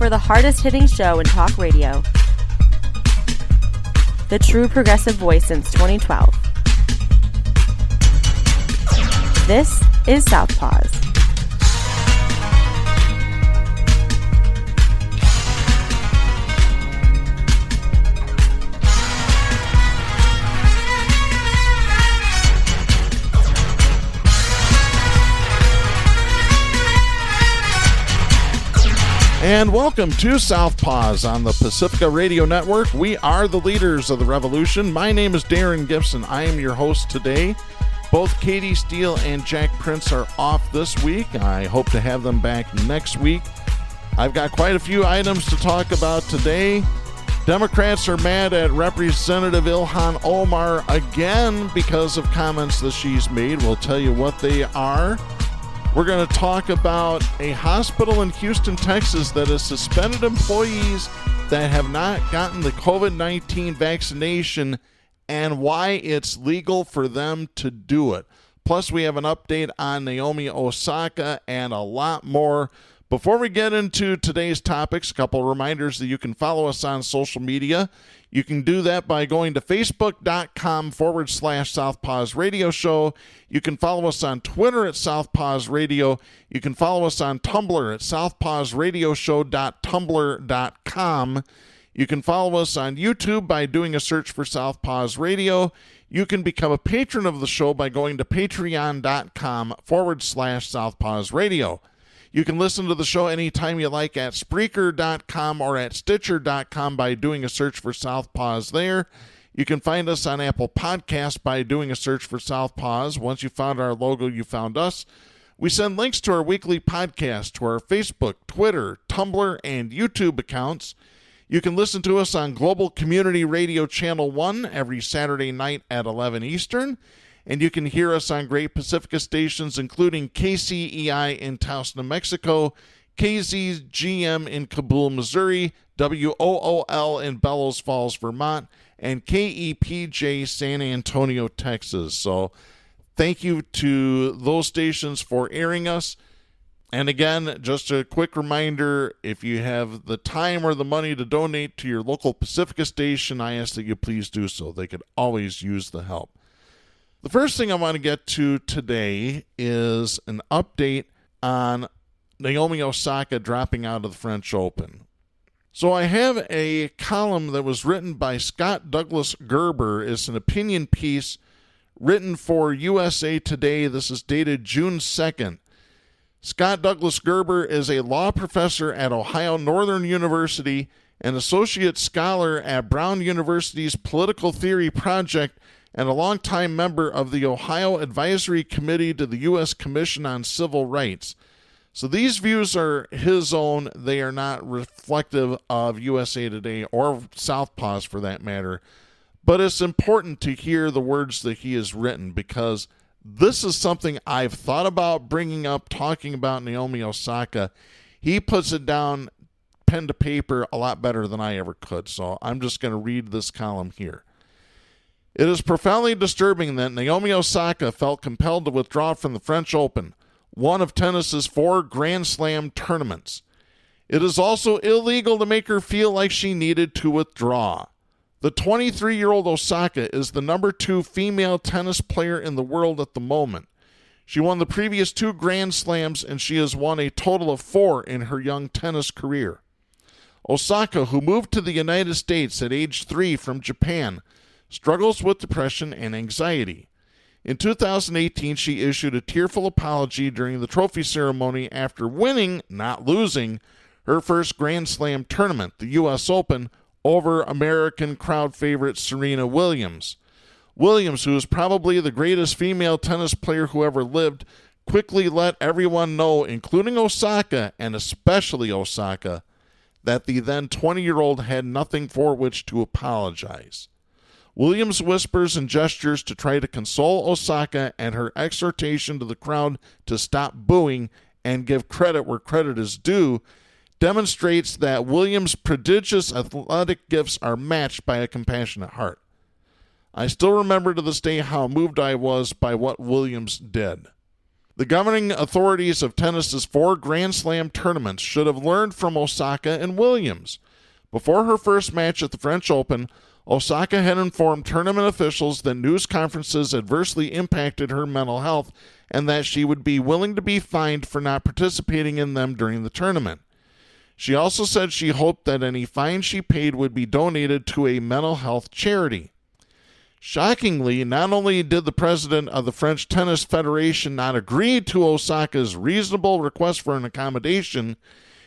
for the hardest-hitting show in talk radio. The true progressive voice since 2012. This is Southpaws. And welcome to Southpaws on the Pacifica Radio Network. We are the leaders of the revolution. My name is Darren Gibson. I am your host today. Both Katy Steele and Jack Prince are off this week. I hope to have them back next week. I've got quite a few items to talk about today. Democrats are mad at Representative Ilhan Omar again because of comments that she's made. We'll tell you what they are. We're going to talk about a hospital in Houston, Texas that has suspended employees that have not gotten the COVID-19 vaccination and why it's legal for them to do it. Plus, we have an update on Naomi Osaka and a lot more. Before we get into today's topics, a couple reminders that you can follow us on social media. You can do that by going to facebook.com/Southpaws Radio Show. You can follow us on Twitter at Southpaws Radio. You can follow us on Tumblr at southpawsradioshow.tumblr.com. You can follow us on YouTube by doing a search for Southpaws Radio. You can become a patron of the show by going to patreon.com/Southpaws Radio. You can listen to the show anytime you like at Spreaker.com or at Stitcher.com by doing a search for Southpaws there. You can find us on Apple Podcasts by doing a search for Southpaws. Once you found our logo, you found us. We send links to our weekly podcast to our Facebook, Twitter, Tumblr, and YouTube accounts. You can listen to us on Global Community Radio Channel 1 every Saturday night at 11 Eastern. And you can hear us on great Pacifica stations, including KCEI in Taos, New Mexico, KZGM in Kabul, Missouri, WOOL in Bellows Falls, Vermont, and KEPJ San Antonio, Texas. So thank you to those stations for airing us. And again, just a quick reminder, if you have the time or the money to donate to your local Pacifica station, I ask that you please do so. They could always use the help. The first thing I want to get to today is an update on Naomi Osaka dropping out of the French Open. So I have a column that was written by Scott Douglas Gerber. It's an opinion piece written for USA Today. This is dated June 2nd. Scott Douglas Gerber is a law professor at Ohio Northern University, an associate scholar at Brown University's Political Theory Project, and a longtime member of the Ohio Advisory Committee to the U.S. Commission on Civil Rights. So these views are his own. They are not reflective of USA Today or Southpaws for that matter. But it's important to hear the words that he has written because this is something I've thought about bringing up, talking about Naomi Osaka. He puts it down pen to paper a lot better than I ever could. So I'm just going to read this column here. It is profoundly disturbing that Naomi Osaka felt compelled to withdraw from the French Open, one of tennis's 4 Grand Slam tournaments. It is also illegal to make her feel like she needed to withdraw. The 23-year-old Osaka is the number 2 female tennis player in the world at the moment. She won the previous 2 Grand Slams, and she has won a total of 4 in her young tennis career. Osaka, who moved to the United States at age 3 from Japan, struggles with depression and anxiety. In 2018, she issued a tearful apology during the trophy ceremony after winning, not losing, her first Grand Slam tournament, the U.S. Open, over American crowd favorite Serena Williams. Williams, who is probably the greatest female tennis player who ever lived, quickly let everyone know, including Osaka, and especially Osaka, that the then 20-year-old had nothing for which to apologize. Williams' whispers and gestures to try to console Osaka and her exhortation to the crowd to stop booing and give credit where credit is due demonstrates that Williams' prodigious athletic gifts are matched by a compassionate heart. I still remember to this day how moved I was by what Williams did. The governing authorities of tennis's 4 Grand Slam tournaments should have learned from Osaka and Williams. Before her first match at the French Open, Osaka had informed tournament officials that news conferences adversely impacted her mental health and that she would be willing to be fined for not participating in them during the tournament. She also said she hoped that any fine she paid would be donated to a mental health charity. Shockingly, not only did the president of the French Tennis Federation not agree to Osaka's reasonable request for an accommodation,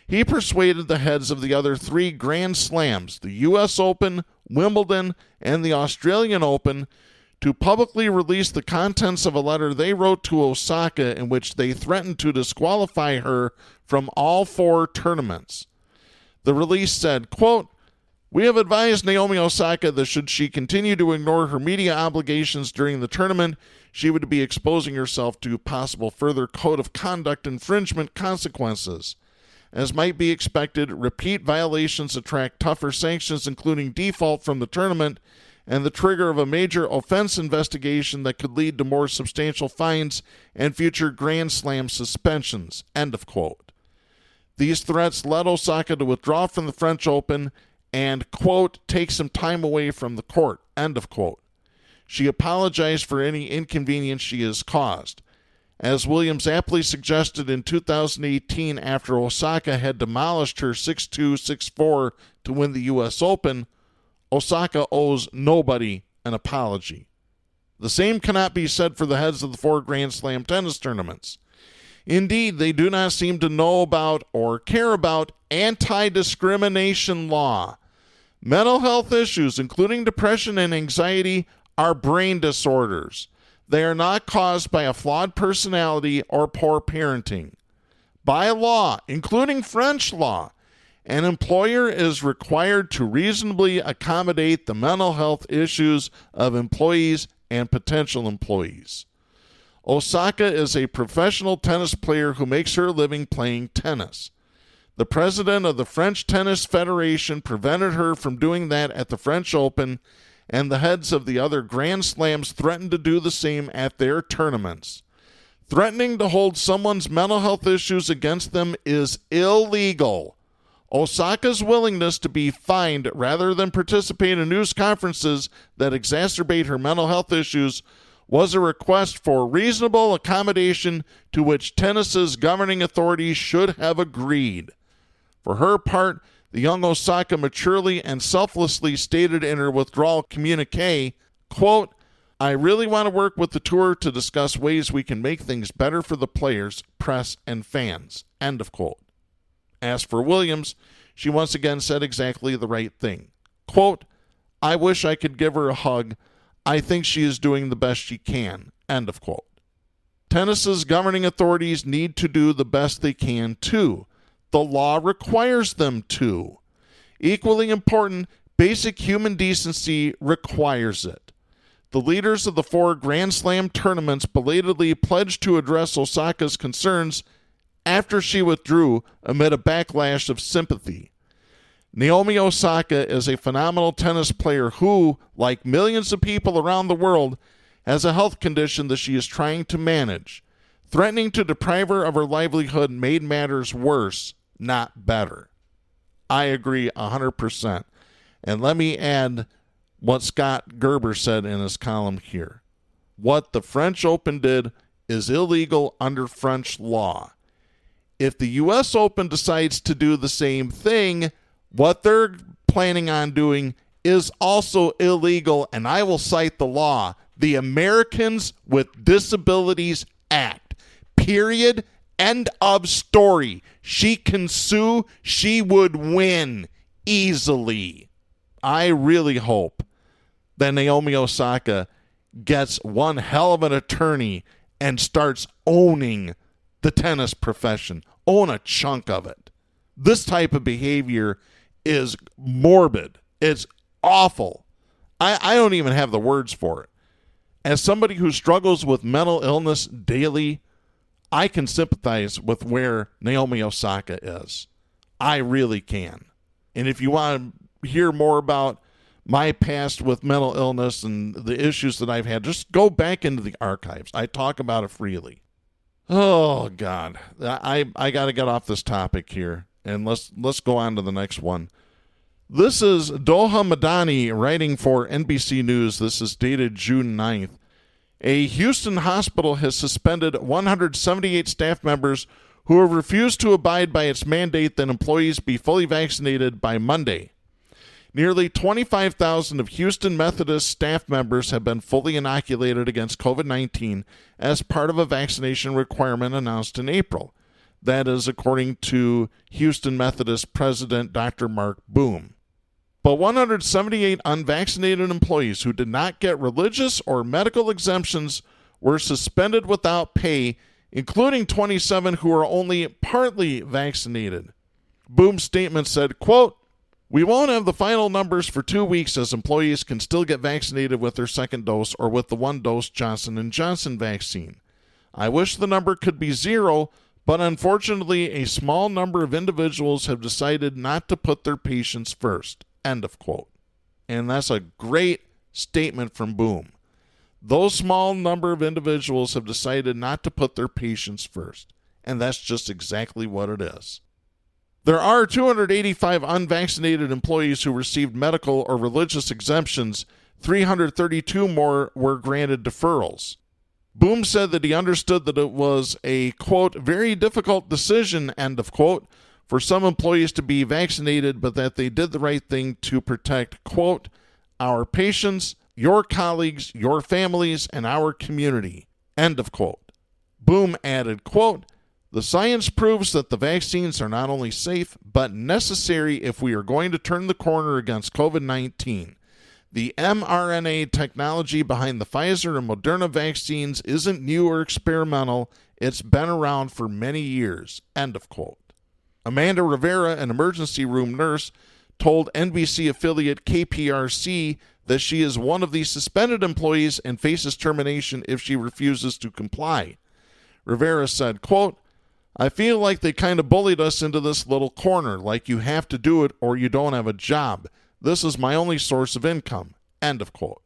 he persuaded the heads of the other 3 Grand Slams, the U.S. Open, Wimbledon, and the Australian Open, to publicly release the contents of a letter they wrote to Osaka in which they threatened to disqualify her from all 4 tournaments. The release said, quote, "We have advised Naomi Osaka that should she continue to ignore her media obligations during the tournament, she would be exposing herself to possible further code of conduct infringement consequences. As might be expected, repeat violations attract tougher sanctions, including default from the tournament and the trigger of a major offense investigation that could lead to more substantial fines and future Grand Slam suspensions." End of quote. These threats led Osaka to withdraw from the French Open and, quote, "take some time away from the court," end of quote. She apologized for any inconvenience she has caused. As Williams aptly suggested in 2018 after Osaka had demolished her 6-2, 6-4 to win the U.S. Open, Osaka owes nobody an apology. The same cannot be said for the heads of the 4 Grand Slam tennis tournaments. Indeed, they do not seem to know about or care about anti-discrimination law. Mental health issues, including depression and anxiety, are brain disorders. They are not caused by a flawed personality or poor parenting. By law, including French law, an employer is required to reasonably accommodate the mental health issues of employees and potential employees. Osaka is a professional tennis player who makes her living playing tennis. The president of the French Tennis Federation prevented her from doing that at the French Open, and the heads of the other Grand Slams threatened to do the same at their tournaments. Threatening to hold someone's mental health issues against them is illegal. Osaka's willingness to be fined rather than participate in news conferences that exacerbate her mental health issues was a request for reasonable accommodation to which tennis's governing authorities should have agreed. For her part, the young Osaka maturely and selflessly stated in her withdrawal communique, quote, "I really want to work with the tour to discuss ways we can make things better for the players, press, and fans," end of quote. As for Williams, she once again said exactly the right thing. Quote, "I wish I could give her a hug. I think she is doing the best she can," end of quote. Tennis's governing authorities need to do the best they can, too. The law requires them to. Equally important, basic human decency requires it. The leaders of the 4 Grand Slam tournaments belatedly pledged to address Osaka's concerns after she withdrew amid a backlash of sympathy. Naomi Osaka is a phenomenal tennis player who, like millions of people around the world, has a health condition that she is trying to manage. Threatening to deprive her of her livelihood made matters worse, not better. I agree 100%. And let me add what Scott Gerber said in his column here. What the French Open did is illegal under French law. If the U.S. Open decides to do the same thing, what they're planning on doing is also illegal, and I will cite the law, the Americans with Disabilities Act. Period. End of story. She can sue. She would win easily. I really hope that Naomi Osaka gets one hell of an attorney and starts owning the tennis profession. Own a chunk of it. This type of behavior is morbid. It's awful. I don't even have the words for it. As somebody who struggles with mental illness daily, I can sympathize with where Naomi Osaka is. I really can. And if you want to hear more about my past with mental illness and the issues that I've had, just go back into the archives. I talk about it freely. Oh, God. I got to get off this topic here, and let's go on to the next one. This is Doha Madani writing for NBC News. This is dated June 9th. A Houston hospital has suspended 178 staff members who have refused to abide by its mandate that employees be fully vaccinated by Monday. Nearly 25,000 of Houston Methodist staff members have been fully inoculated against COVID-19 as part of a vaccination requirement announced in April. That is according to Houston Methodist President Dr. Mark Boom. But 178 unvaccinated employees who did not get religious or medical exemptions were suspended without pay, including 27 who are only partly vaccinated. Boom's statement said, quote, "We won't have the final numbers for 2 weeks as employees can still get vaccinated with their second dose or with the one-dose Johnson & Johnson vaccine. I wish the number could be 0, but unfortunately a small number of individuals have decided not to put their patients first." End of quote. And that's a great statement from Boom. Those small number of individuals have decided not to put their patients first. And that's just exactly what it is. There are 285 unvaccinated employees who received medical or religious exemptions. 332 more were granted deferrals. Boom said that he understood that it was a, quote, "very difficult decision," end of quote, for some employees to be vaccinated, but that they did the right thing to protect, quote, "our patients, your colleagues, your families, and our community," end of quote. Boom added, quote, "The science proves that the vaccines are not only safe, but necessary if we are going to turn the corner against COVID-19. The mRNA technology behind the Pfizer and Moderna vaccines isn't new or experimental. It's been around for many years," end of quote. Amanda Rivera, an emergency room nurse, told NBC affiliate KPRC that she is one of the suspended employees and faces termination if she refuses to comply. Rivera said, quote, "I feel like they kind of bullied us into this little corner, like you have to do it or you don't have a job. This is my only source of income," end of quote.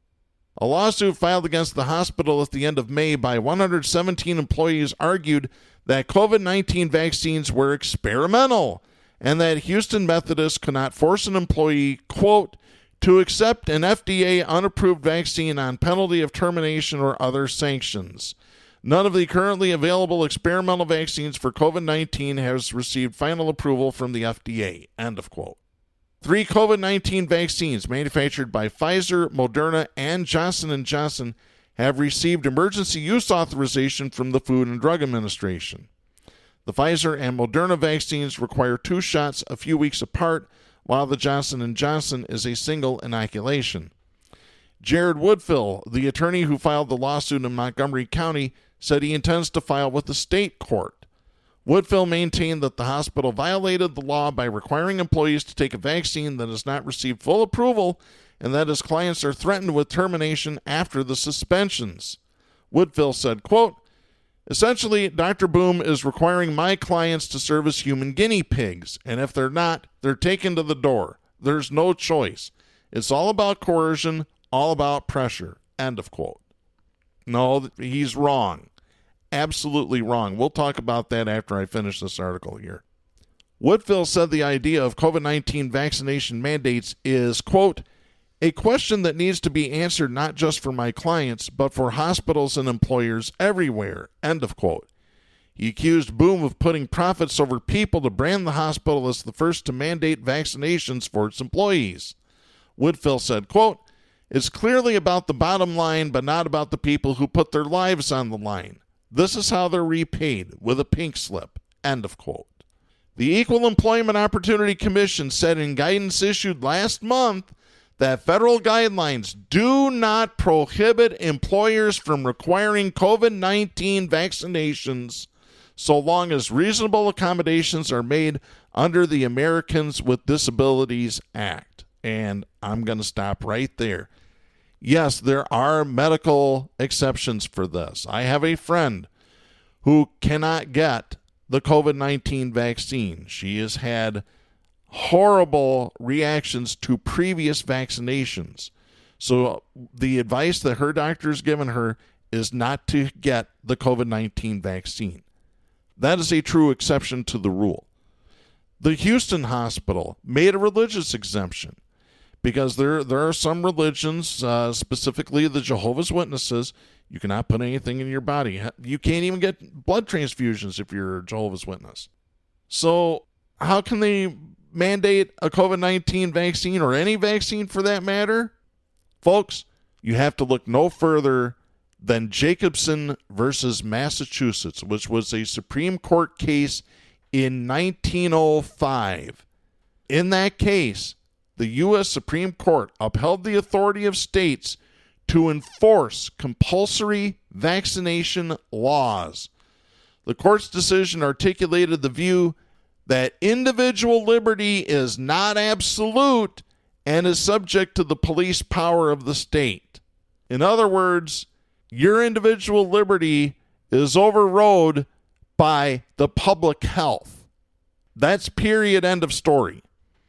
A lawsuit filed against the hospital at the end of May by 117 employees argued that COVID-19 vaccines were experimental and that Houston Methodist could not force an employee, quote, "to accept an FDA unapproved vaccine on penalty of termination or other sanctions. None of the currently available experimental vaccines for COVID-19 has received final approval from the FDA," end of quote. 3 COVID-19 vaccines manufactured by Pfizer, Moderna, and Johnson & Johnson have received emergency use authorization from the Food and Drug Administration. The Pfizer and Moderna vaccines require 2 shots a few weeks apart, while the Johnson & Johnson is a single inoculation. Jared Woodfill, the attorney who filed the lawsuit in Montgomery County, said he intends to file with the state court. Woodfill maintained that the hospital violated the law by requiring employees to take a vaccine that has not received full approval and that his clients are threatened with termination after the suspensions. Woodfill said, quote, "Essentially, Dr. Boom is requiring my clients to serve as human guinea pigs, and if they're not, they're taken to the door. There's no choice. It's all about coercion, all about pressure," end of quote. No, he's wrong. Absolutely wrong. We'll talk about that after I finish this article here. Woodfill said the idea of COVID-19 vaccination mandates is, quote, "a question that needs to be answered not just for my clients, but for hospitals and employers everywhere," end of quote. He accused Boom of putting profits over people to brand the hospital as the first to mandate vaccinations for its employees. Woodfill said, quote, "It's clearly about the bottom line, but not about the people who put their lives on the line. This is how they're repaid, with a pink slip," end of quote. The Equal Employment Opportunity Commission said in guidance issued last month that federal guidelines do not prohibit employers from requiring COVID-19 vaccinations so long as reasonable accommodations are made under the Americans with Disabilities Act. And I'm going to stop right there. Yes, there are medical exceptions for this. I have a friend who cannot get the COVID-19 vaccine. She has had horrible reactions to previous vaccinations. So the advice that her doctor has given her is not to get the COVID-19 vaccine. That is a true exception to the rule. The Houston hospital made a religious exemption because there are some religions, specifically the Jehovah's Witnesses, you cannot put anything in your body. You can't even get blood transfusions if you're a Jehovah's Witness. So how can they mandate a COVID-19 vaccine, or any vaccine for that matter? Folks, you have to look no further than Jacobson versus Massachusetts, which was a Supreme Court case in 1905. In that case, the U.S. Supreme Court upheld the authority of states to enforce compulsory vaccination laws. The court's decision articulated the view that individual liberty is not absolute and is subject to the police power of the state. In other words, your individual liberty is overrode by the public health. That's period, end of story.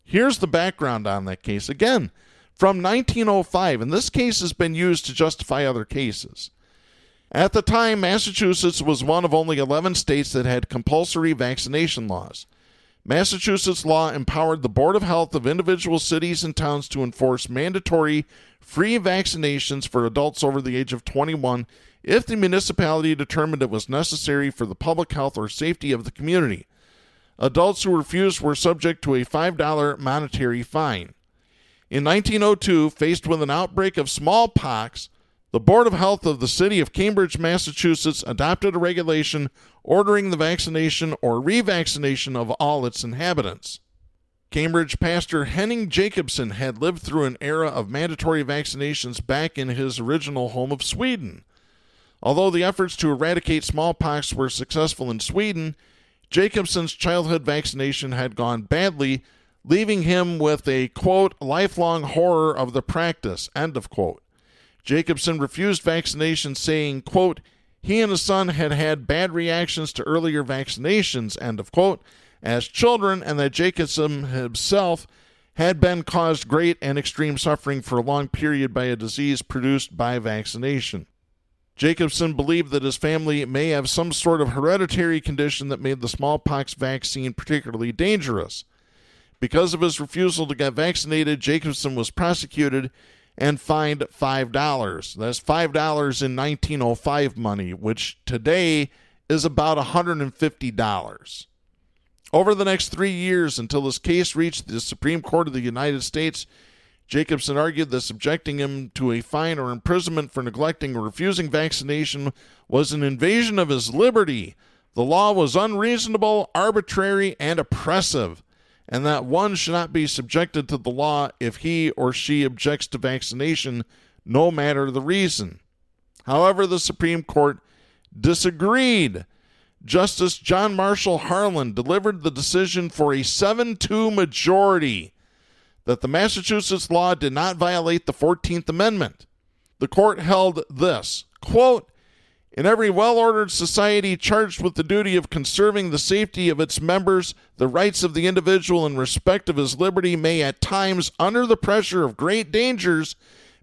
Here's the background on that case. Again, from 1905, and this case has been used to justify other cases. At the time, Massachusetts was one of only 11 states that had compulsory vaccination laws. Massachusetts law empowered the Board of Health of individual cities and towns to enforce mandatory free vaccinations for adults over the age of 21 if the municipality determined it was necessary for the public health or safety of the community. Adults who refused were subject to a $5 monetary fine. In 1902, faced with an outbreak of smallpox, the Board of Health of the city of Cambridge, Massachusetts, adopted a regulation ordering the vaccination or revaccination of all its inhabitants. Cambridge pastor Henning Jacobson had lived through an era of mandatory vaccinations back in his original home of Sweden. Although the efforts to eradicate smallpox were successful in Sweden, Jacobson's childhood vaccination had gone badly, leaving him with a, quote, lifelong horror of the practice, end of quote. Jacobson refused vaccination, saying, quote, he and his son had had bad reactions to earlier vaccinations, end of quote, as children, and that Jacobson himself had been caused great and extreme suffering for a long period by a disease produced by vaccination. Jacobson believed that his family may have some sort of hereditary condition that made the smallpox vaccine particularly dangerous. Because of his refusal to get vaccinated, Jacobson was prosecuted and fined $5. That's $5 in 1905 money, which today is about $150. Over the next 3 years, until his case reached the Supreme Court of the United States, Jacobson argued that subjecting him to a fine or imprisonment for neglecting or refusing vaccination was an invasion of his liberty. The law was unreasonable, arbitrary, and oppressive, and that one should not be subjected to the law if he or she objects to vaccination, no matter the reason. However, the Supreme Court disagreed. Justice John Marshall Harlan delivered the decision for a 7-2 majority that the Massachusetts law did not violate the 14th Amendment. The court held this, quote, in every well-ordered society charged with the duty of conserving the safety of its members, the rights of the individual in respect of his liberty may at times, under the pressure of great dangers,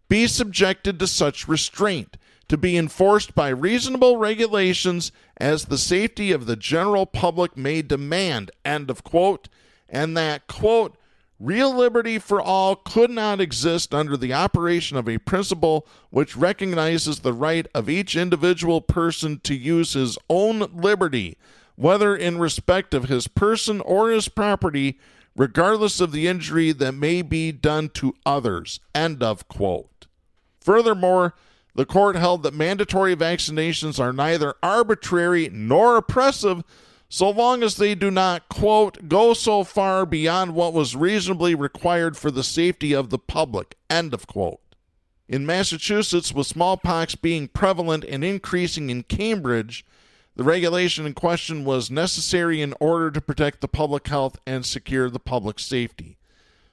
be subjected to such restraint, to be enforced by reasonable regulations as the safety of the general public may demand, end of quote, and that, quote, real liberty for all could not exist under the operation of a principle which recognizes the right of each individual person to use his own liberty, whether in respect of his person or his property, regardless of the injury that may be done to others, end of quote. Furthermore, the court held that mandatory vaccinations are neither arbitrary nor oppressive, so long as they do not, quote, go so far beyond what was reasonably required for the safety of the public, end of quote. In Massachusetts, with smallpox being prevalent and increasing in Cambridge, the regulation in question was necessary in order to protect the public health and secure the public safety.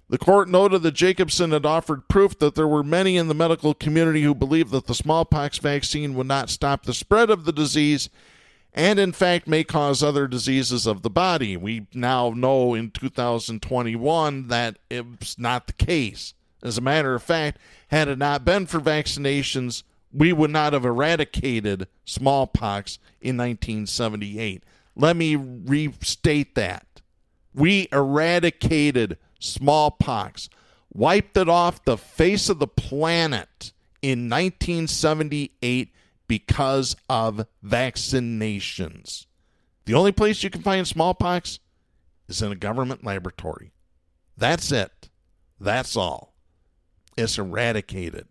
The court noted that Jacobson had offered proof that there were many in the medical community who believed that the smallpox vaccine would not stop the spread of the disease and in fact may cause other diseases of the body. We now know in 2021 that it's not the case. As a matter of fact, had it not been for vaccinations, we would not have eradicated smallpox in 1978. Let me restate that. We eradicated smallpox, wiped it off the face of the planet in 1978 because of vaccinations. The only place you can find smallpox is in a government laboratory. That's it. That's all. It's eradicated.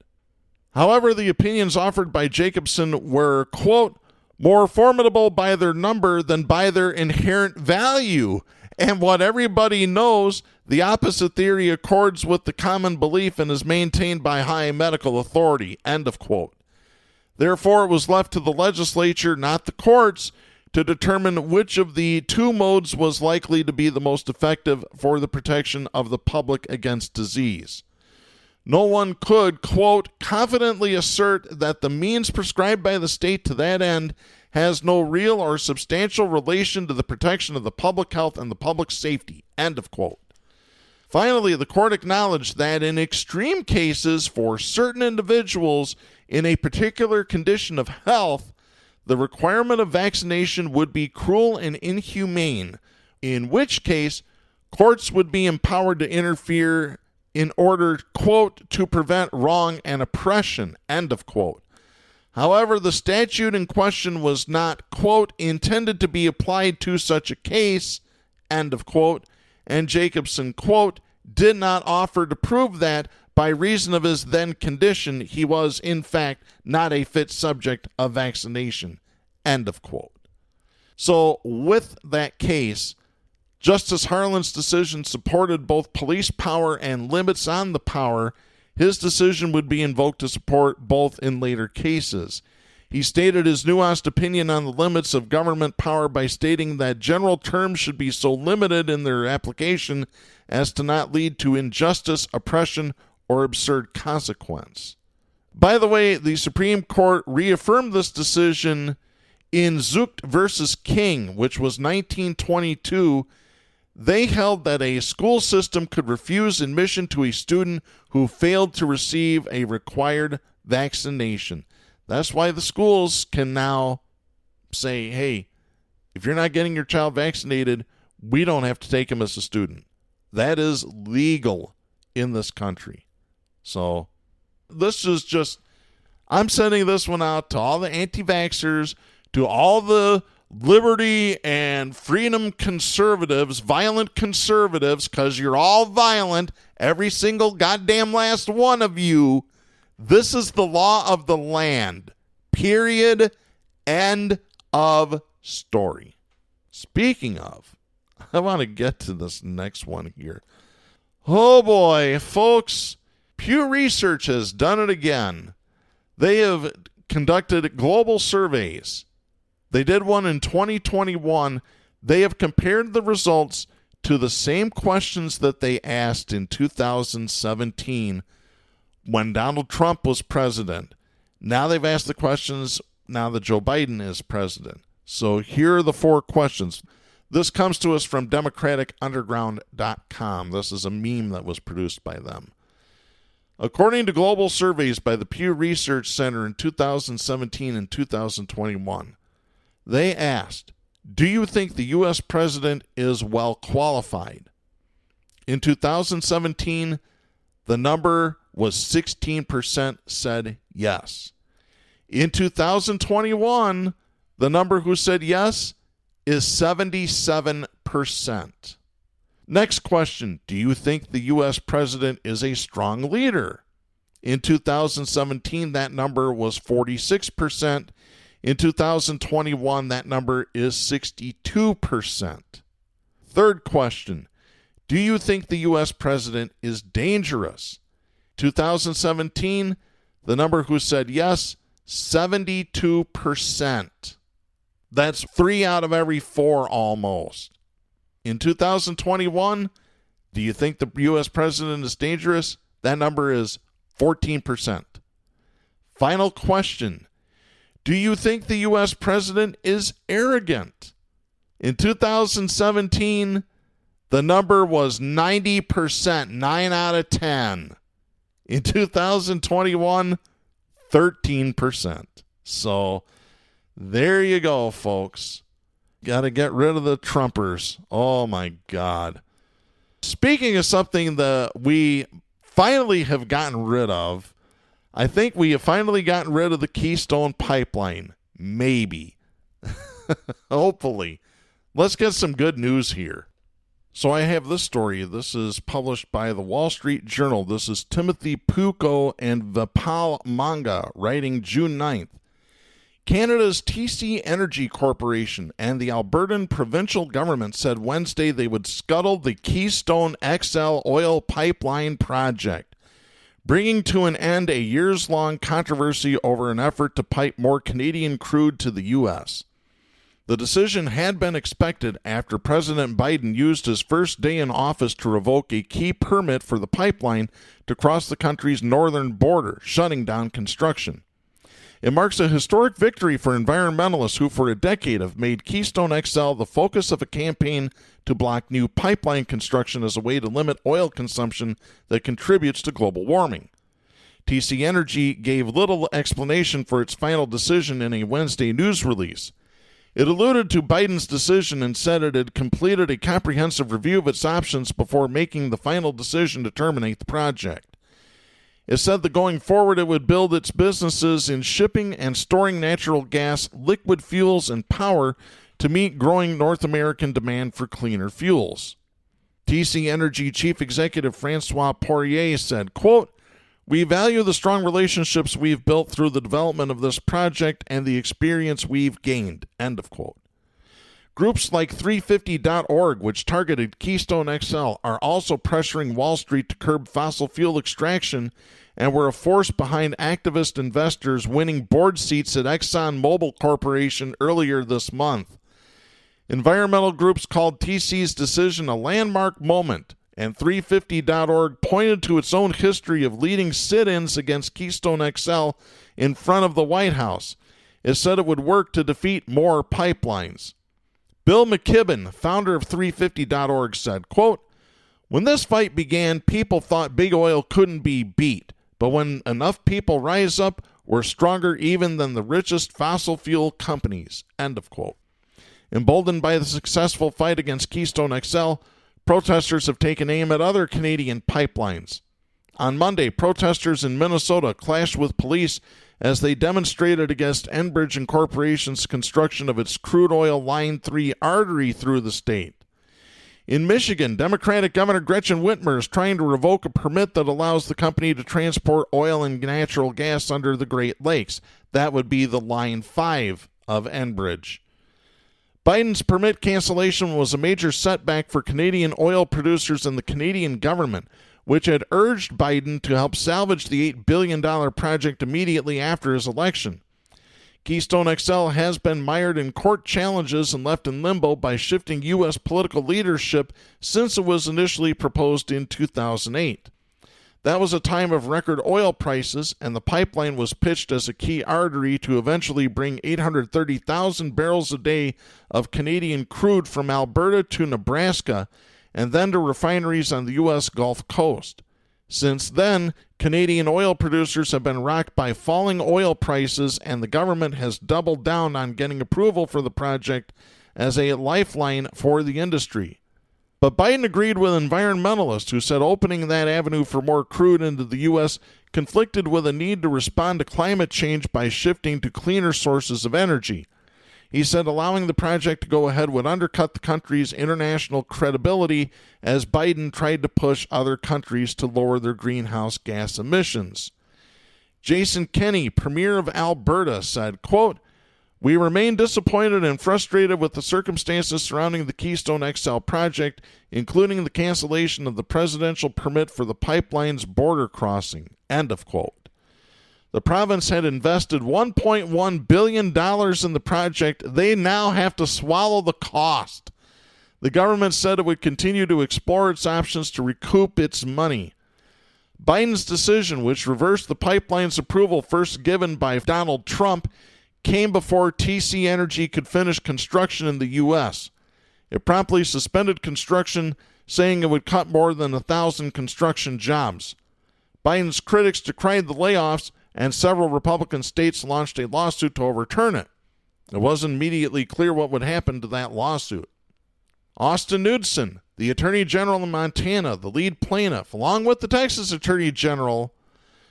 However, the opinions offered by Jacobson were, quote, more formidable by their number than by their inherent value. And what everybody knows, the opposite theory accords with the common belief and is maintained by high medical authority, end of quote. Therefore, it was left to the legislature, not the courts, to determine which of the two modes was likely to be the most effective for the protection of the public against disease. No one could, quote, confidently assert that the means prescribed by the state to that end has no real or substantial relation to the protection of the public health and the public safety, end of quote. Finally, the court acknowledged that in extreme cases for certain individuals in a particular condition of health, the requirement of vaccination would be cruel and inhumane, in which case courts would be empowered to interfere in order, quote, to prevent wrong and oppression, end of quote. However, the statute in question was not, quote, intended to be applied to such a case, end of quote, and Jacobson, quote, did not offer to prove that by reason of his then condition he was, in fact, not a fit subject of vaccination, end of quote. So with that case, Justice Harlan's decision supported both police power and limits on the power. His decision would be invoked to support both in later cases. He stated his nuanced opinion on the limits of government power by stating that general terms should be so limited in their application as to not lead to injustice, oppression, or absurd consequence. By the way, the Supreme Court reaffirmed this decision in Zucht versus King, which was 1922. They held that a school system could refuse admission to a student who failed to receive a required vaccination. That's why the schools can now say, hey, if you're not getting your child vaccinated, we don't have to take him as a student. That is legal in this country. So this is just, I'm sending this one out to all the anti-vaxxers, to all the liberty and freedom conservatives, violent conservatives, because you're all violent, every single goddamn last one of you. This is the law of the land. Period. End of story. Speaking of, I want to get to this next one here. Oh boy, folks, Pew Research has done it again. They have conducted global surveys. They did one in 2021. They have compared the results to the same questions that they asked in 2017 when Donald Trump was president. Now they've asked the questions now that Joe Biden is president. So here are the 4 questions. This comes to us from democraticunderground.com. This is a meme that was produced by them. According to global surveys by the Pew Research Center in 2017 and 2021, they asked, do you think the U.S. president is well qualified? In 2017, the number was 16% said yes. In 2021, the number who said yes is 77%. Next question, do you think the U.S. president is a strong leader? In 2017, that number was 46%. In 2021, that number is 62%. Third question, do you think the U.S. president is dangerous? 2017, the number who said yes, 72%. That's 3 out of every 4 almost. In 2021, do you think the U.S. president is dangerous? That number is 14%. Final question. Do you think the U.S. president is arrogant? In 2017, the number was 90%, 9 out of 10. In 2021, 13%. So there you go, folks. Got to get rid of the Trumpers. Oh, my God. Speaking of something that we finally have gotten rid of, I think we have finally gotten rid of the Keystone Pipeline. Maybe. Hopefully. Let's get some good news here. So I have this story. This is published by the Wall Street Journal. This is Timothy Puko and Vipal Manga, writing June 9th. Canada's TC Energy Corporation and the Albertan provincial government said Wednesday they would scuttle the Keystone XL oil pipeline project, bringing to an end a years-long controversy over an effort to pipe more Canadian crude to the U.S. The decision had been expected after President Biden used his first day in office to revoke a key permit for the pipeline to cross the country's northern border, shutting down construction. It marks a historic victory for environmentalists who for a decade have made Keystone XL the focus of a campaign to block new pipeline construction as a way to limit oil consumption that contributes to global warming. TC Energy gave little explanation for its final decision in a Wednesday news release. It alluded to Biden's decision and said it had completed a comprehensive review of its options before making the final decision to terminate the project. It said that going forward it would build its businesses in shipping and storing natural gas, liquid fuels, and power to meet growing North American demand for cleaner fuels. TC Energy Chief Executive Francois Poirier said, quote, "We value the strong relationships we've built through the development of this project and the experience we've gained," end of quote. Groups like 350.org, which targeted Keystone XL, are also pressuring Wall Street to curb fossil fuel extraction and were a force behind activist investors winning board seats at ExxonMobil Corporation earlier this month. Environmental groups called TC's decision a landmark moment, and 350.org pointed to its own history of leading sit-ins against Keystone XL in front of the White House. It said it would work to defeat more pipelines. Bill McKibben, founder of 350.org, said, quote, "When this fight began, people thought big oil couldn't be beat. But when enough people rise up, we're stronger even than the richest fossil fuel companies," end of quote. Emboldened by the successful fight against Keystone XL, protesters have taken aim at other Canadian pipelines. On Monday, protesters in Minnesota clashed with police as they demonstrated against Enbridge Incorporation's construction of its crude oil Line 3 artery through the state. In Michigan, Democratic Governor Gretchen Whitmer is trying to revoke a permit that allows the company to transport oil and natural gas under the Great Lakes. That would be the Line 5 of Enbridge. Biden's permit cancellation was a major setback for Canadian oil producers and the Canadian government, which had urged Biden to help salvage the $8 billion project immediately after his election. Keystone XL has been mired in court challenges and left in limbo by shifting U.S. political leadership since it was initially proposed in 2008. That was a time of record oil prices, and the pipeline was pitched as a key artery to eventually bring 830,000 barrels a day of Canadian crude from Alberta to Nebraska, and then to refineries on the U.S. Gulf Coast. Since then, Canadian oil producers have been rocked by falling oil prices, and the government has doubled down on getting approval for the project as a lifeline for the industry. But Biden agreed with environmentalists who said opening that avenue for more crude into the U.S. conflicted with a need to respond to climate change by shifting to cleaner sources of energy. He said allowing the project to go ahead would undercut the country's international credibility as Biden tried to push other countries to lower their greenhouse gas emissions. Jason Kenney, Premier of Alberta, said, quote, "We remain disappointed and frustrated with the circumstances surrounding the Keystone XL project, including the cancellation of the presidential permit for the pipeline's border crossing," end of quote. The province had invested $1.1 billion in the project. They now have to swallow the cost. The government said it would continue to explore its options to recoup its money. Biden's decision, which reversed the pipeline's approval first given by Donald Trump, came before TC Energy could finish construction in the U.S. It promptly suspended construction, saying it would cut more than 1,000 construction jobs. Biden's critics decried the layoffs, and several Republican states launched a lawsuit to overturn it. It wasn't immediately clear what would happen to that lawsuit. Austin Knudsen, the Attorney General of Montana, the lead plaintiff, along with the Texas Attorney General,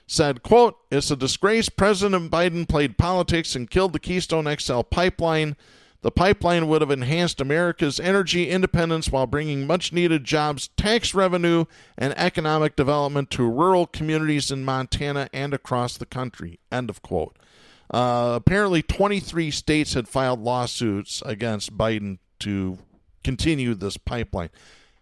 said, quote, "It's a disgrace President Biden played politics and killed the Keystone XL pipeline. The pipeline would have enhanced America's energy independence while bringing much-needed jobs, tax revenue, and economic development to rural communities in Montana and across the country," end of quote. Apparently, 23 states had filed lawsuits against Biden to continue this pipeline.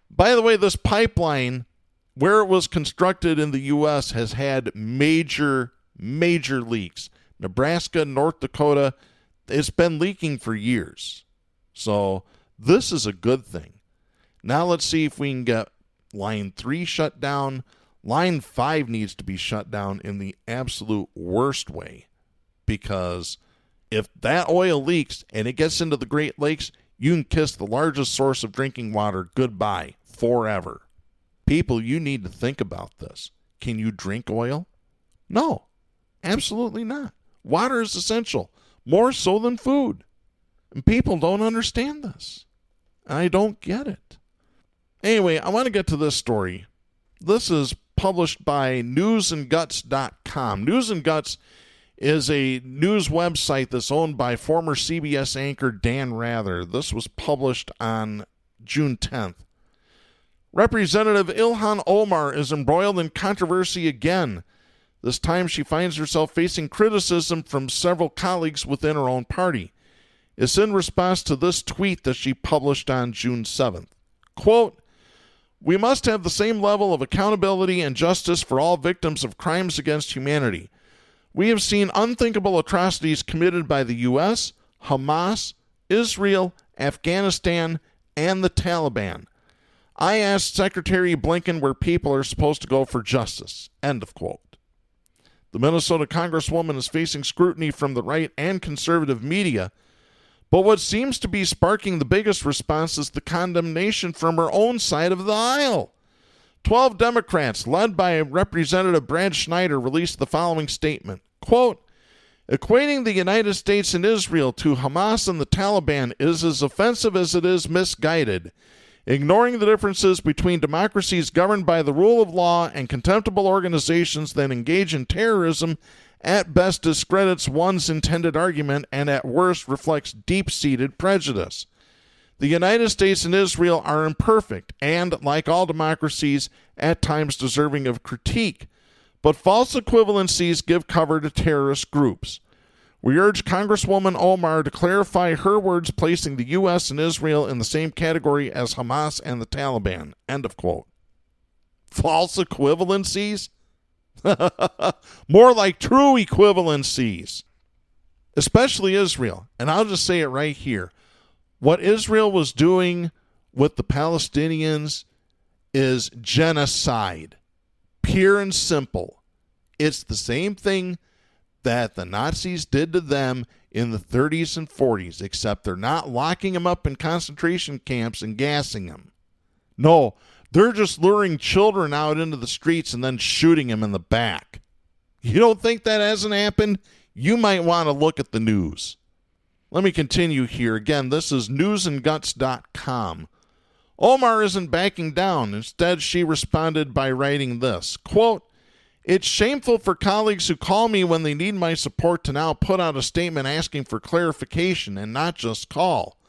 By the way, this pipeline, where it was constructed in the U.S., has had major leaks. Nebraska, North Dakota, it's been leaking for years. So this is a good thing. Now let's see if we can get Line 3 shut down. Line 5 needs to be shut down in the absolute worst way, because if that oil leaks and it gets into the Great Lakes, you can kiss the largest source of drinking water goodbye forever. People, you need to think about this. Can you drink oil? No, absolutely not. Water is essential, more so than food. And people don't understand this. I don't get it. Anyway, I want to get to this story. This is published by newsandguts.com. News and Guts is a news website that's owned by former CBS anchor Dan Rather. This was published on June 10th. Representative Ilhan Omar is embroiled in controversy again. This time she finds herself facing criticism from several colleagues within her own party. It's in response to this tweet that she published on June 7th. Quote, "We must have the same level of accountability and justice for all victims of crimes against humanity. We have seen unthinkable atrocities committed by the U.S., Hamas, Israel, Afghanistan, and the Taliban. I asked Secretary Blinken where people are supposed to go for justice." End of quote. The Minnesota Congresswoman is facing scrutiny from the right and conservative media, but what seems to be sparking the biggest response is the condemnation from her own side of the aisle. 12 Democrats, led by Representative Brad Schneider, released the following statement. Quote, "Equating the United States and Israel to Hamas and the Taliban is as offensive as it is misguided. Ignoring the differences between democracies governed by the rule of law and contemptible organizations that engage in terrorism at best discredits one's intended argument and at worst reflects deep-seated prejudice. The United States and Israel are imperfect and, like all democracies, at times deserving of critique, but false equivalencies give cover to terrorist groups. We urge Congresswoman Omar to clarify her words placing the U.S. and Israel in the same category as Hamas and the Taliban." End of quote. False equivalencies? More like true equivalencies. Especially Israel. And I'll just say it right here. What Israel was doing with the Palestinians is genocide. Pure and simple. It's the same thing that the Nazis did to them in the 30s and 40s, except they're not locking them up in concentration camps and gassing them. No, they're just luring children out into the streets and then shooting them in the back. You don't think that hasn't happened? You might want to look at the news. Let me continue here. Again, this is newsandguts.com. Omar isn't backing down. Instead, she responded by writing this, quote, "It's shameful for colleagues who call me when they need my support to now put out a statement asking for clarification and not just call.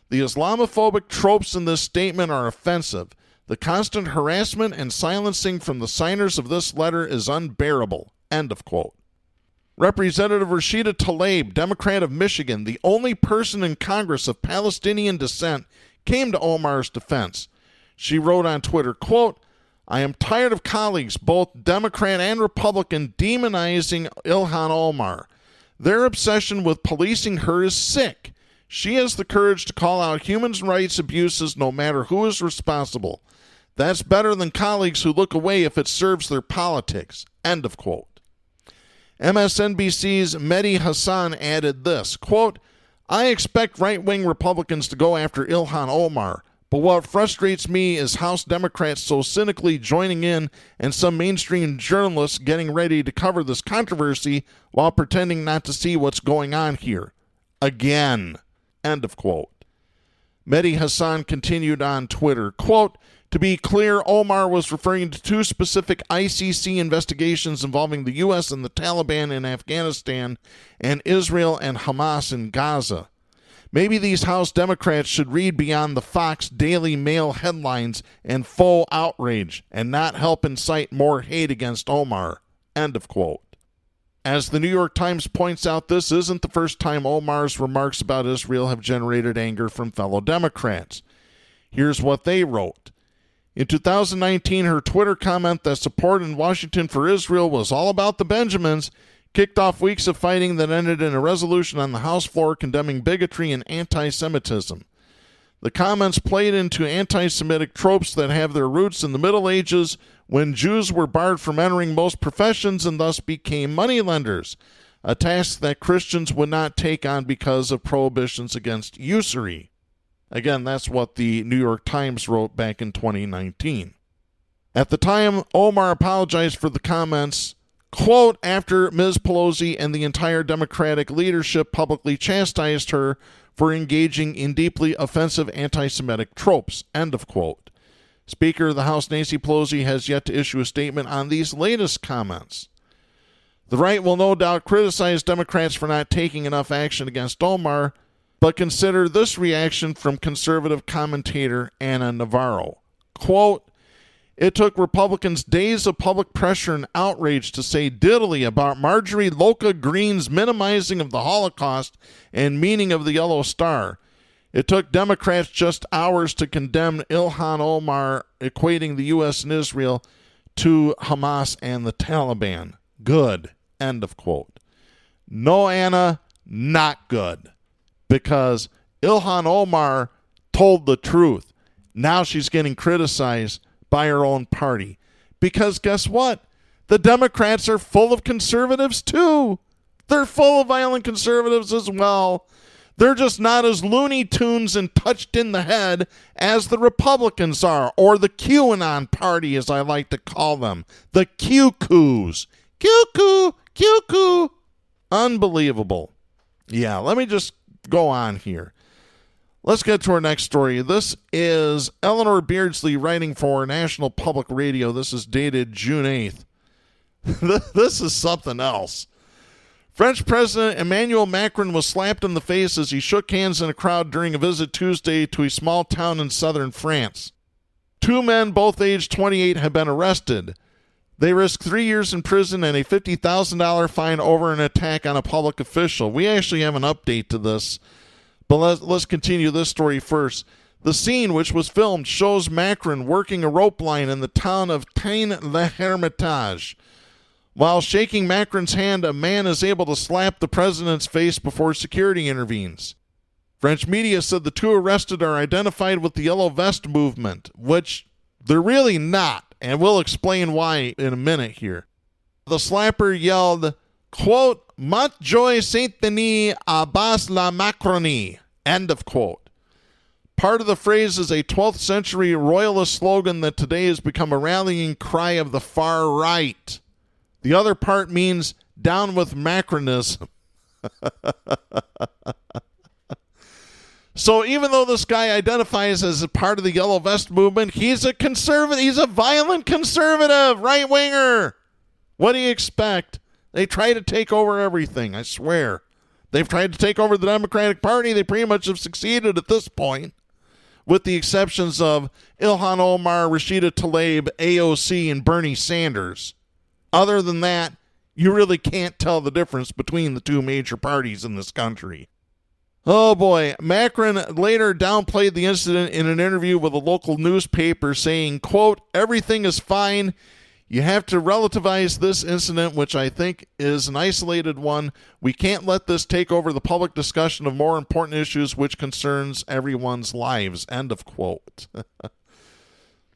The Islamophobic tropes in this statement are offensive. The constant harassment and silencing from the signers of this letter is unbearable." End of quote. Representative Rashida Tlaib, Democrat of Michigan, the only person in Congress of Palestinian descent, came to Omar's defense. She wrote on Twitter, quote, "I am tired of colleagues, both Democrat and Republican, demonizing Ilhan Omar. Their obsession with policing her is sick. She has the courage to call out human rights abuses no matter who is responsible. That's better than colleagues who look away if it serves their politics." End of quote. MSNBC's Mehdi Hassan added this, quote, "I expect right-wing Republicans to go after Ilhan Omar, but what frustrates me is House Democrats so cynically joining in and some mainstream journalists getting ready to cover this controversy while pretending not to see what's going on here." again. End of quote. Mehdi Hassan continued on Twitter, quote, to be clear, Omar was referring to two specific ICC investigations involving the U.S. and the Taliban in Afghanistan and Israel and Hamas in Gaza. Maybe these House Democrats should read beyond the Fox Daily Mail headlines and faux outrage and not help incite more hate against Omar. End of quote. As the New York Times points out, this isn't the first time Omar's remarks about Israel have generated anger from fellow Democrats. Here's what they wrote. In 2019, her Twitter comment that support in Washington for Israel was all about the Benjamins kicked off weeks of fighting that ended in a resolution on the House floor condemning bigotry and anti-Semitism. The comments played into anti-Semitic tropes that have their roots in the Middle Ages when Jews were barred from entering most professions and thus became moneylenders, a task that Christians would not take on because of prohibitions against usury. Again, that's what the New York Times wrote back in 2019. At the time, Omar apologized for the comments, quote, after Ms. Pelosi and the entire Democratic leadership publicly chastised her for engaging in deeply offensive anti-Semitic tropes, end of quote. Speaker of the House Nancy Pelosi has yet to issue a statement on these latest comments. The right will no doubt criticize Democrats for not taking enough action against Omar, but consider this reaction from conservative commentator Anna Navarro. Quote, it took Republicans days of public pressure and outrage to say diddly about Marjorie Loca Green's minimizing of the Holocaust and meaning of the Yellow Star. It took Democrats just hours to condemn Ilhan Omar, equating the U.S. and Israel to Hamas and the Taliban. Good. End of quote. No, Anna, not good. Because Ilhan Omar told the truth. Now she's getting criticized by her own party. Because guess what? The Democrats are full of conservatives too. They're full of violent conservatives as well. They're just not as Looney Tunes and touched in the head as the Republicans are, or the QAnon party, as I like to call them. The Q-Coos. Q-Coo, Q-Coo. Unbelievable. Yeah, let me just go on here. Let's get to our next story. This is Eleanor Beardsley writing for National Public Radio. This is dated June 8th. This is something else. French President Emmanuel Macron was slapped in the face as he shook hands in a crowd during a visit Tuesday to a small town in southern France. Two men, both aged 28, have been arrested. They risk 3 years in prison and a $50,000 fine over an attack on a public official. We actually have an update to this, but let's continue this story first. The scene, which was filmed, shows Macron working a rope line in the town of Tain-le-Hermitage. While shaking Macron's hand, a man is able to slap the president's face before security intervenes. French media said the two arrested are identified with the Yellow Vest movement, which they're really not, and we'll explain why in a minute here. The slapper yelled, quote, Mat joy Saint-Denis à bas la Macronie, end of quote. Part of the phrase is a 12th century royalist slogan that today has become a rallying cry of the far right. The other part means down with Macronism. So even though this guy identifies as a part of the Yellow Vest movement, he's a conservative. He's a violent conservative, right-winger. What do you expect? They try to take over everything, I swear. They've tried to take over the Democratic Party. They pretty much have succeeded at this point, with the exceptions of Ilhan Omar, Rashida Tlaib, AOC, and Bernie Sanders. Other than that, you really can't tell the difference between the two major parties in this country. Oh boy, Macron later downplayed the incident in an interview with a local newspaper saying, quote, everything is fine. You have to relativize this incident, which I think is an isolated one. We can't let this take over the public discussion of more important issues which concerns everyone's lives, end of quote.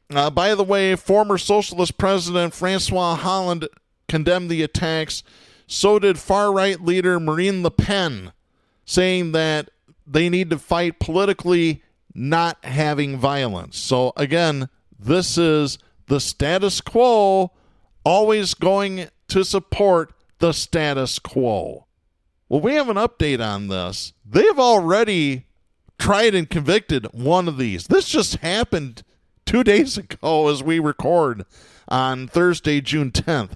By the way, former socialist president Francois Hollande condemned the attacks. So did far-right leader Marine Le Pen, saying that they need to fight politically, not having violence. So again, this is the status quo, always going to support the status quo. Well, we have an update on this. They've already tried and convicted one of these. This just happened 2 days ago as we record on Thursday, June 10th.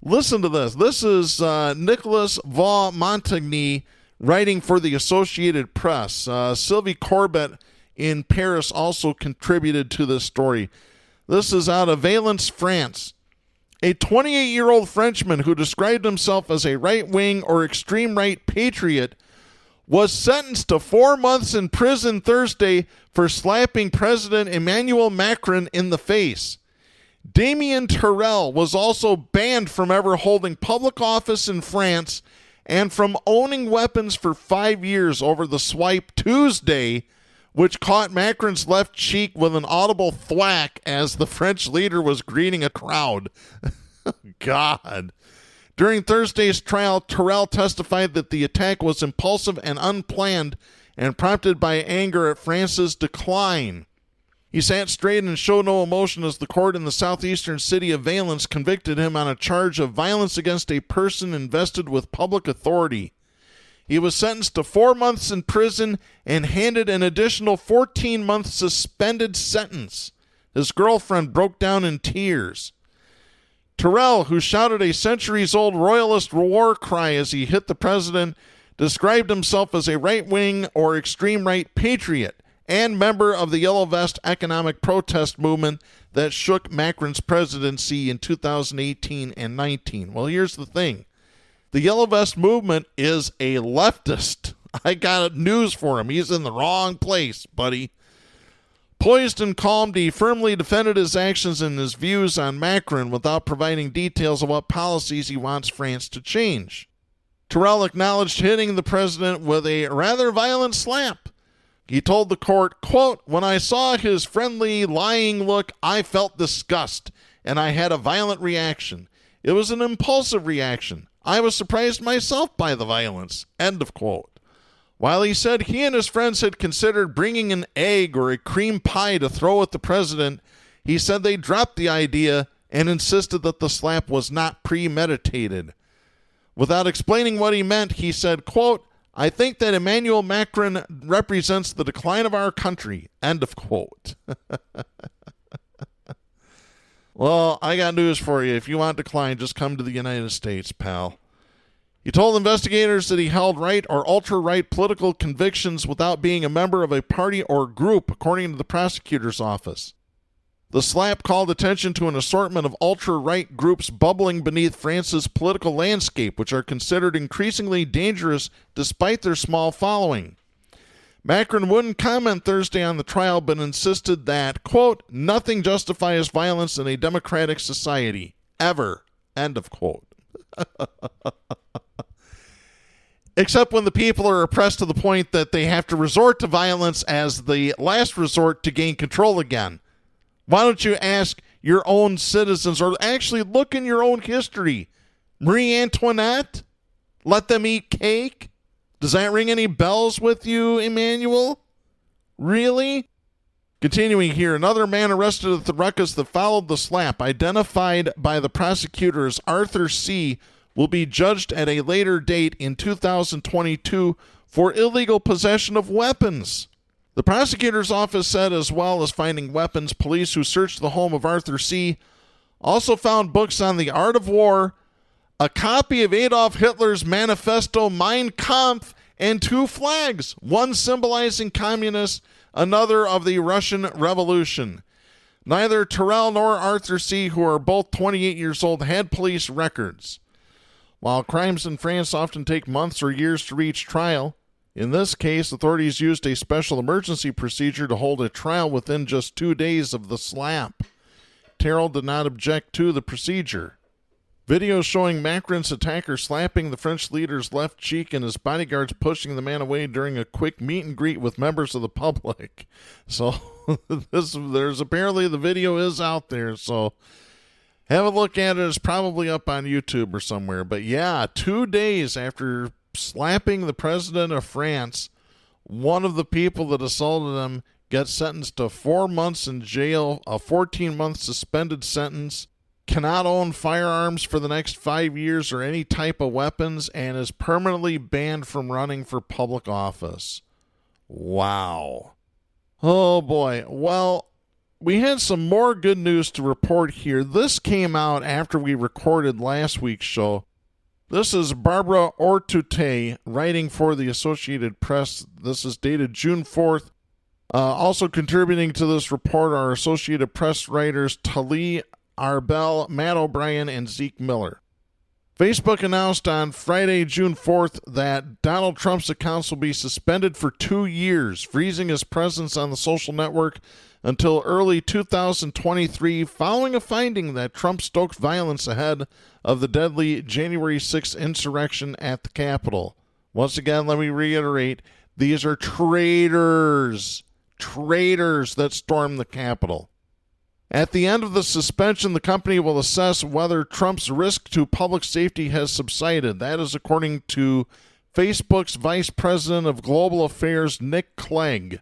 Listen to this. This is Nicholas Vaux-Montagny writing for the Associated Press. Sylvie Corbett in Paris also contributed to this story. This is out of Valence, France. A 28-year-old Frenchman who described himself as a right-wing or extreme-right patriot was sentenced to 4 months in prison Thursday for slapping President Emmanuel Macron in the face. Damien Terrell was also banned from ever holding public office in France and from owning weapons for 5 years over the swipe Tuesday, which caught Macron's left cheek with an audible thwack as the French leader was greeting a crowd. God. During Thursday's trial, Terrell testified that the attack was impulsive and unplanned and prompted by anger at France's decline. He sat straight and showed no emotion as the court in the southeastern city of Valence convicted him on a charge of violence against a person invested with public authority. He was sentenced to 4 months in prison and handed an additional 14-month suspended sentence. His girlfriend broke down in tears. Terrell, who shouted a centuries-old royalist war cry as he hit the president, described himself as a right-wing or extreme-right patriot and member of the Yellow Vest economic protest movement that shook Macron's presidency in 2018 and 19. Well, here's the thing. The Yellow Vest movement is a leftist. I got news for him. He's in the wrong place, buddy. Poised and calm, he firmly defended his actions and his views on Macron without providing details of what policies he wants France to change. Terrell acknowledged hitting the president with a rather violent slap. He told the court, quote, "When I saw his friendly, lying look, I felt disgust, and I had a violent reaction. It was an impulsive reaction. I was surprised myself by the violence." End of quote. While he said he and his friends had considered bringing an egg or a cream pie to throw at the president, he said they dropped the idea and insisted that the slap was not premeditated. Without explaining what he meant, he said, quote, "I think that Emmanuel Macron represents the decline of our country." End of quote. Well, I got news for you. If you want decline, just come to the United States, pal. He told investigators that he held right or ultra-right political convictions without being a member of a party or group, according to the prosecutor's office. The slap called attention to an assortment of ultra-right groups bubbling beneath France's political landscape, which are considered increasingly dangerous despite their small following. Macron wouldn't comment Thursday on the trial, but insisted that, quote, "Nothing justifies violence in a democratic society. Ever." End of quote. Except when the people are oppressed to the point that they have to resort to violence as the last resort to gain control again. Why don't you ask your own citizens, or actually look in your own history? Marie Antoinette? Let them eat cake? Does that ring any bells with you, Emmanuel? Really? Continuing here, another man arrested at the ruckus that followed the slap, identified by the prosecutor as Arthur C., will be judged at a later date in 2022 for illegal possession of weapons. The prosecutor's office said, as well as finding weapons, police who searched the home of Arthur C. also found books on the art of war, a copy of Adolf Hitler's manifesto Mein Kampf, and 2 flags, one symbolizing communists, another of the Russian Revolution. Neither Terrell nor Arthur C., who are both 28 years old, had police records. While crimes in France often take months or years to reach trial, in this case, authorities used a special emergency procedure to hold a trial within just 2 days of the slap. Terrell did not object to the procedure. Videos showing Macron's attacker slapping the French leader's left cheek and his bodyguards pushing the man away during a quick meet and greet with members of the public. So there's apparently the video is out there, so have a look at it. It's probably up on YouTube or somewhere. But yeah, 2 days after slapping the president of France, one of the people that assaulted him gets sentenced to 4 months in jail, a 14-month suspended sentence. cannot own firearms for the next 5 years or any type of weapons, and is permanently banned from running for public office. Wow. Oh boy. Well, we had some more good news to report here. This came out after we recorded last week's show. This is Barbara Ortute writing for the Associated Press. This is dated June 4th. Also contributing to this report are Associated Press writers Tali Arbel, Matt O'Brien, and Zeke Miller. Facebook announced on Friday, June 4th, that Donald Trump's accounts will be suspended for 2 years, freezing his presence on the social network until early 2023, following a finding that Trump stoked violence ahead of the deadly January 6th insurrection at the Capitol. Once again, let me reiterate, these are traitors that stormed the Capitol. At the end of the suspension, the company will assess whether Trump's risk to public safety has subsided. That is according to Facebook's Vice President of Global Affairs, Nick Clegg.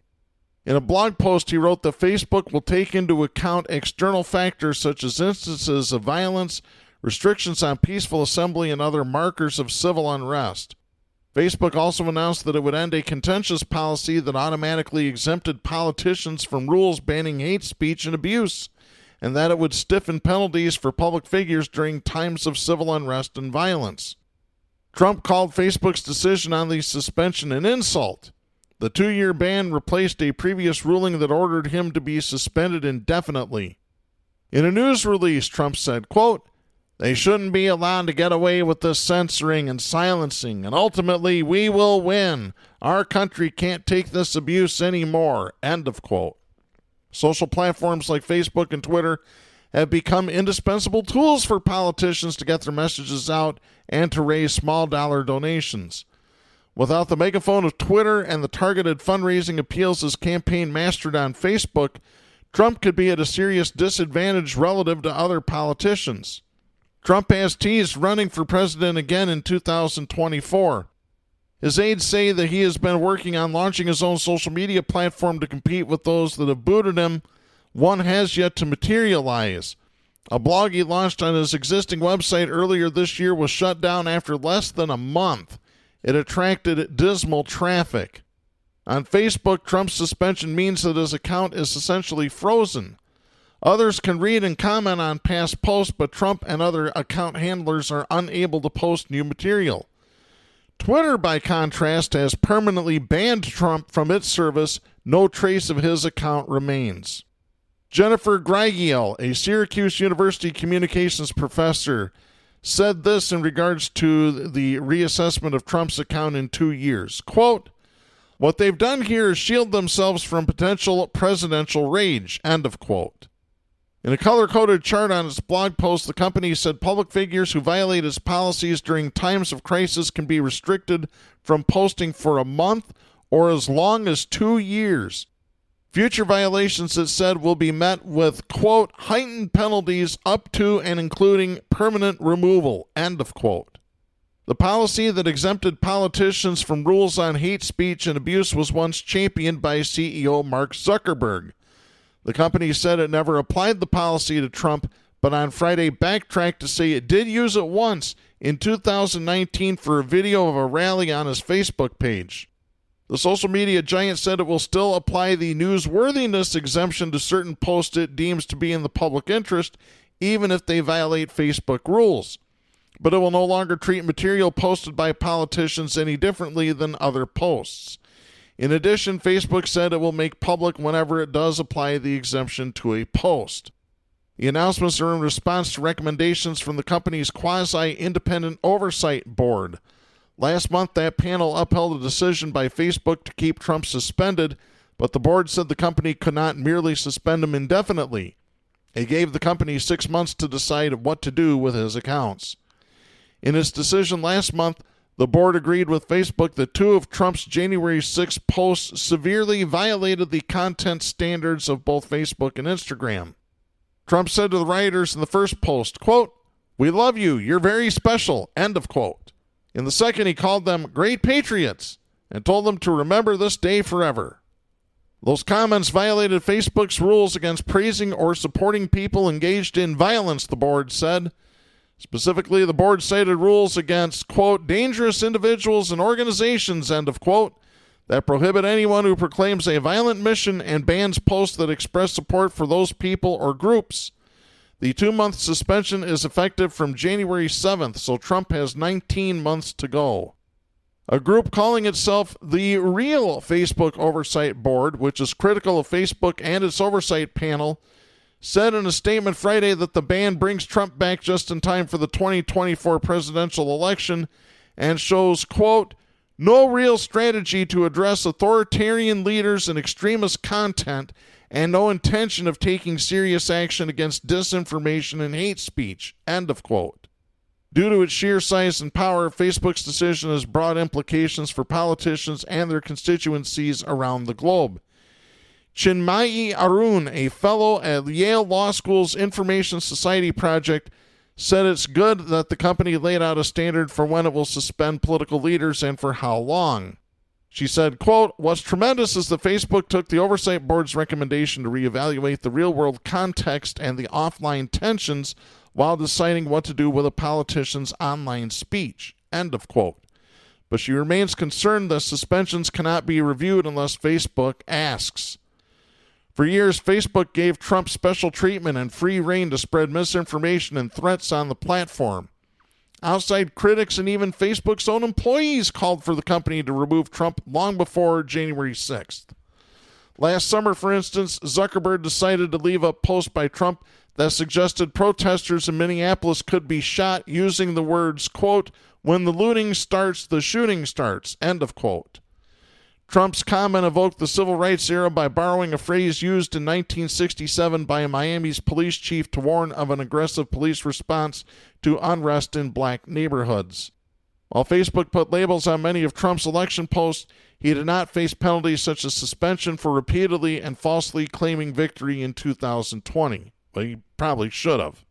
In a blog post, he wrote that Facebook will take into account external factors such as instances of violence, restrictions on peaceful assembly, and other markers of civil unrest. Facebook also announced that it would end a contentious policy that automatically exempted politicians from rules banning hate speech and abuse, and that it would stiffen penalties for public figures during times of civil unrest and violence. Trump called Facebook's decision on the suspension an insult. The 2-year ban replaced a previous ruling that ordered him to be suspended indefinitely. In a news release, Trump said, quote, "They shouldn't be allowed to get away with this censoring and silencing, and ultimately we will win. Our country can't take this abuse anymore." End of quote. Social platforms like Facebook and Twitter have become indispensable tools for politicians to get their messages out and to raise small-dollar donations. Without the megaphone of Twitter and the targeted fundraising appeals his campaign mastered on Facebook, Trump could be at a serious disadvantage relative to other politicians. Trump has teased running for president again in 2024. His aides say that he has been working on launching his own social media platform to compete with those that have booted him. One has yet to materialize. A blog he launched on his existing website earlier this year was shut down after less than a month. It attracted dismal traffic. On Facebook, Trump's suspension means that his account is essentially frozen. Others can read and comment on past posts, but Trump and other account handlers are unable to post new material. Twitter, by contrast, has permanently banned Trump from its service. No trace of his account remains. Jennifer Greigiel, a Syracuse University communications professor, said this in regards to the reassessment of Trump's account in 2 years. Quote, "What they've done here is shield themselves from potential presidential rage." End of quote. In a color-coded chart on its blog post, the company said public figures who violate its policies during times of crisis can be restricted from posting for a month or as long as 2 years. Future violations, it said, will be met with, quote, "heightened penalties up to and including permanent removal." End of quote. The policy that exempted politicians from rules on hate speech and abuse was once championed by CEO Mark Zuckerberg. The company said it never applied the policy to Trump, but on Friday backtracked to say it did use it once in 2019 for a video of a rally on his Facebook page. The social media giant said it will still apply the newsworthiness exemption to certain posts it deems to be in the public interest, even if they violate Facebook rules. But it will no longer treat material posted by politicians any differently than other posts. In addition, Facebook said it will make public whenever it does apply the exemption to a post. The announcements are in response to recommendations from the company's quasi-independent oversight board. Last month, that panel upheld a decision by Facebook to keep Trump suspended, but the board said the company could not merely suspend him indefinitely. It gave the company 6 months to decide what to do with his accounts. In its decision last month, the board agreed with Facebook that 2 of Trump's January 6 posts severely violated the content standards of both Facebook and Instagram. Trump said to the rioters in the first post, quote, "We love you. You're very special." End of quote. In the second, he called them great patriots and told them to remember this day forever. Those comments violated Facebook's rules against praising or supporting people engaged in violence, the board said. Specifically, the board cited rules against, quote, dangerous individuals and organizations, end of quote, that prohibit anyone who proclaims a violent mission and bans posts that express support for those people or groups. The 2-month suspension is effective from January 7th, so Trump has 19 months to go. A group calling itself the Real Facebook Oversight Board, which is critical of Facebook and its oversight panel, said in a statement Friday that the ban brings Trump back just in time for the 2024 presidential election and shows, quote, no real strategy to address authoritarian leaders and extremist content and no intention of taking serious action against disinformation and hate speech, end of quote. Due to its sheer size and power, Facebook's decision has broad implications for politicians and their constituencies around the globe. Chinmayi Arun, a fellow at Yale Law School's Information Society Project, said it's good that the company laid out a standard for when it will suspend political leaders and for how long. She said, quote, what's tremendous is that Facebook took the Oversight Board's recommendation to reevaluate the real-world context and the offline tensions while deciding what to do with a politician's online speech, end of quote. But she remains concerned that suspensions cannot be reviewed unless Facebook asks. For years, Facebook gave Trump special treatment and free rein to spread misinformation and threats on the platform. Outside critics and even Facebook's own employees called for the company to remove Trump long before January 6th. Last summer, for instance, Zuckerberg decided to leave a post by Trump that suggested protesters in Minneapolis could be shot using the words, quote, when the looting starts, the shooting starts, end of quote. Trump's comment evoked the civil rights era by borrowing a phrase used in 1967 by Miami's police chief to warn of an aggressive police response to unrest in black neighborhoods. While Facebook put labels on many of Trump's election posts, he did not face penalties such as suspension for repeatedly and falsely claiming victory in 2020. But he probably should have.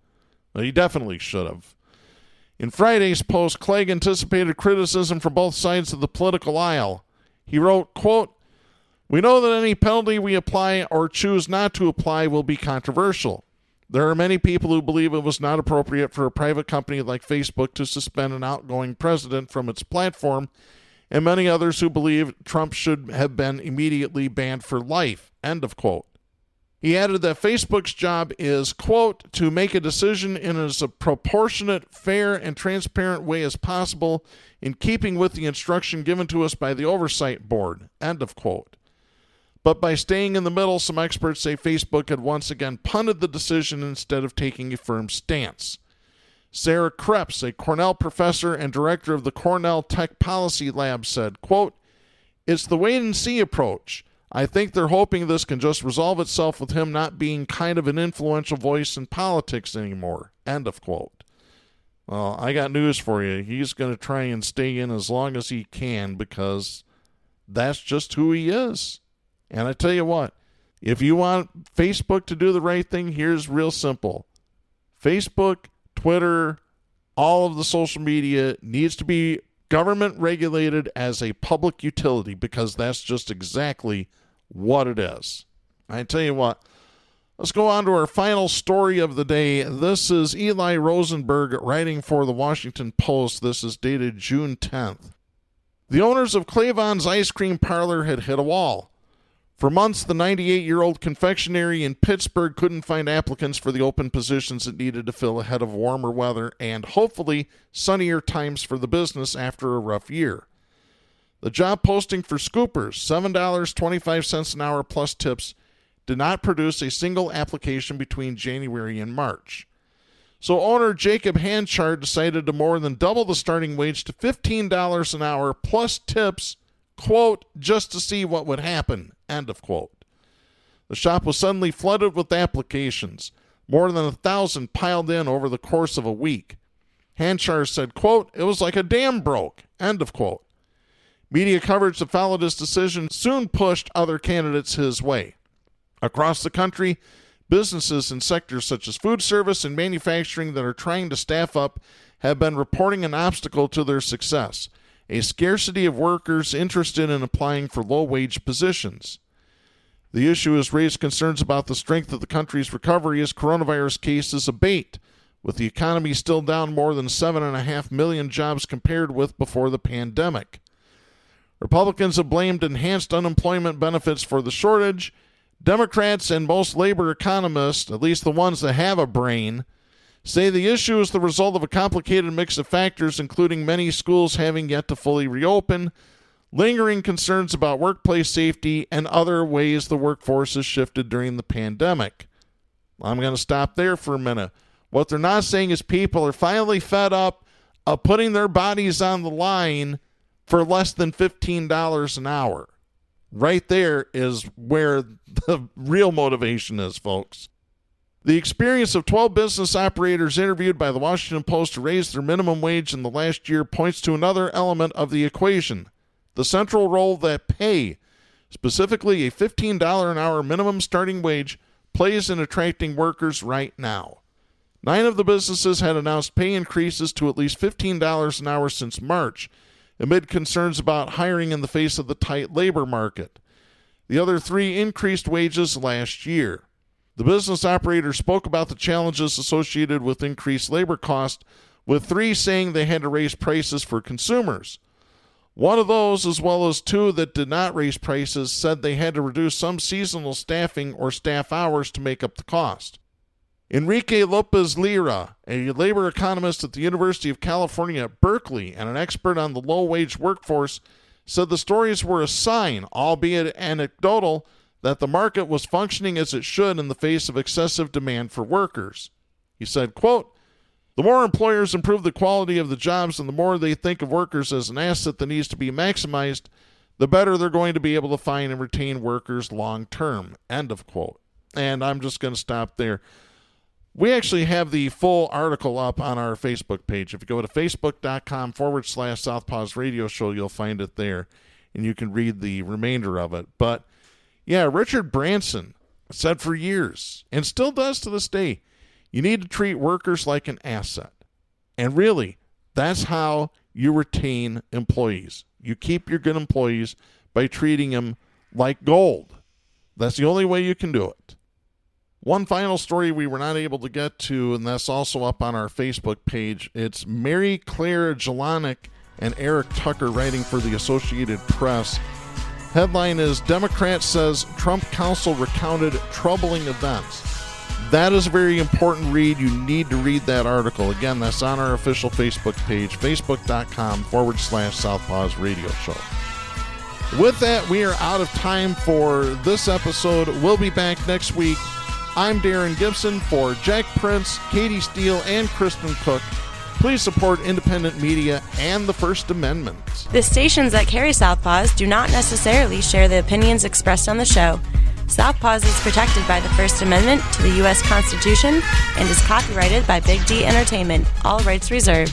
But he definitely should have. In Friday's post, Clegg anticipated criticism from both sides of the political aisle. He wrote, quote, we know that any penalty we apply or choose not to apply will be controversial. There are many people who believe it was not appropriate for a private company like Facebook to suspend an outgoing president from its platform, and many others who believe Trump should have been immediately banned for life, end of quote. He added that Facebook's job is, quote, to make a decision in as a proportionate, fair, and transparent way as possible in keeping with the instruction given to us by the Oversight Board, end of quote. But by staying in the middle, some experts say Facebook had once again punted the decision instead of taking a firm stance. Sarah Krebs, a Cornell professor and director of the Cornell Tech Policy Lab, said, quote, it's the wait-and-see approach. I think they're hoping this can just resolve itself with him not being kind of an influential voice in politics anymore, end of quote. Well, I got news for you. He's going to try and stay in as long as he can because that's just who he is. And I tell you what, if you want Facebook to do the right thing, here's real simple. Facebook, Twitter, all of the social media needs to be government regulated as a public utility because that's just exactly what it is. I tell you what, let's go on to our final story of the day. This is Eli Rosenberg writing for the Washington Post. This is dated June 10th. The owners of Clavon's ice cream parlor had hit a wall. For months, the 98-year-old confectionery in Pittsburgh couldn't find applicants for the open positions it needed to fill ahead of warmer weather and hopefully sunnier times for the business after a rough year. The job posting for Scoopers, $7.25 an hour plus tips, did not produce a single application between January and March. So owner Jacob Hanchard decided to more than double the starting wage to $15 an hour plus tips, quote, just to see what would happen, end of quote. The shop was suddenly flooded with applications. More than 1,000 piled in over the course of a week. Hanchar said, quote, it was like a dam broke, end of quote. Media coverage that followed his decision soon pushed other candidates his way. Across the country, businesses in sectors such as food service and manufacturing that are trying to staff up have been reporting an obstacle to their success, a scarcity of workers interested in applying for low-wage positions. The issue has raised concerns about the strength of the country's recovery as coronavirus cases abate, with the economy still down more than 7.5 million jobs compared with before the pandemic. Republicans have blamed enhanced unemployment benefits for the shortage. Democrats and most labor economists, at least the ones that have a brain, say the issue is the result of a complicated mix of factors, including many schools having yet to fully reopen, lingering concerns about workplace safety, and other ways the workforce has shifted during the pandemic. I'm going to stop there for a minute. What they're not saying is people are finally fed up of putting their bodies on the line for less than $15 an hour. Right there is where the real motivation is, folks. The experience of 12 business operators interviewed by the Washington Post to raise their minimum wage in the last year points to another element of the equation, the central role that pay, specifically a $15 an hour minimum starting wage, plays in attracting workers right now. 9 of the businesses had announced pay increases to at least $15 an hour since March, amid concerns about hiring in the face of the tight labor market. The other 3 increased wages last year. The business operators spoke about the challenges associated with increased labor costs, with 3 saying they had to raise prices for consumers. One of those, as well as 2 that did not raise prices, said they had to reduce some seasonal staffing or staff hours to make up the cost. Enrique Lopez Lira, a labor economist at the University of California at Berkeley and an expert on the low-wage workforce, said the stories were a sign, albeit anecdotal, that the market was functioning as it should in the face of excessive demand for workers. He said, quote, "The more employers improve the quality of the jobs and the more they think of workers as an asset that needs to be maximized, the better they're going to be able to find and retain workers long term." End of quote. And I'm just going to stop there. We actually have the full article up on our Facebook page. If you go to facebook.com/Southpaws Radio Show, you'll find it there, and you can read the remainder of it. But, yeah, Richard Branson said for years, and still does to this day, you need to treat workers like an asset. And really, that's how you retain employees. You keep your good employees by treating them like gold. That's the only way you can do it. One final story we were not able to get to, and that's also up on our Facebook page. It's Mary Claire Jelinek and Eric Tucker writing for the Associated Press. Headline is, Democrat says Trump counsel recounted troubling events. That is a very important read. You need to read that article. Again, that's on our official Facebook page, facebook.com/Southpaws Radio Show. With that, we are out of time for this episode. We'll be back next week. I'm Darren Gibson for Jack Prince, Katie Steele, and Kristen Cook. Please support independent media and the First Amendment. The stations that carry Southpaws do not necessarily share the opinions expressed on the show. Southpaws is protected by the First Amendment to the U.S. Constitution and is copyrighted by Big D Entertainment. All rights reserved.